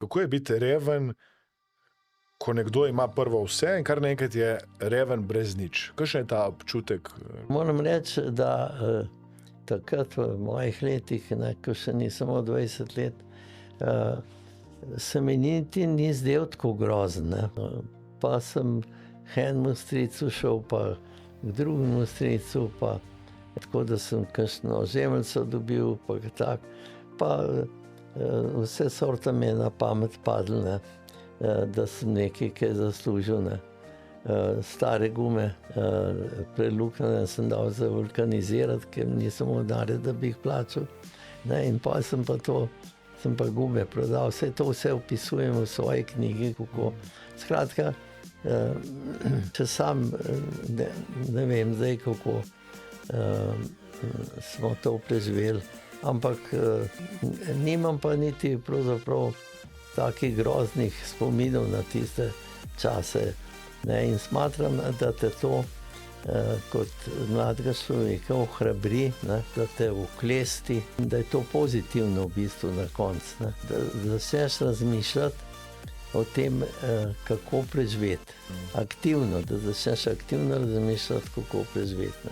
Kako je biti reven, ko nekdo ima prvo vse in kar naenkrat je reven brez nič? Kakšen je ta občutek? Moram reči, da takrat v mojih letih, ko še ni samo 20 let, se mi niti ni zdel tako grozen. Pa sem k enemu stricu šel, pa k drugemu stricu, pa tako, da sem kakšno žemeljico dobil, pa tak. Pa vse sorte mi je na pamet padlo, da sem nekaj kaj zaslužil. Stare gume, preluknjene sem dal za vulkanizirati, ker nisem imel denarja, da bi jih plačal. In pa sem pa gume prodal. Vse opisujem v svoji knjigi, kako. Skratka, če sam ne vem zdaj, kako smo to preživeli, ampak nimam pa niti pravzaprav takih groznih spominov na tiste čase. In smatram, da te to kot mladega človeka ohrabri, da te oklesti, da je to pozitivno v bistvu na koncu. Da začneš razmišljati o tem, kako preživeti. Aktivno, da začneš aktivno razmišljati, kako preživeti.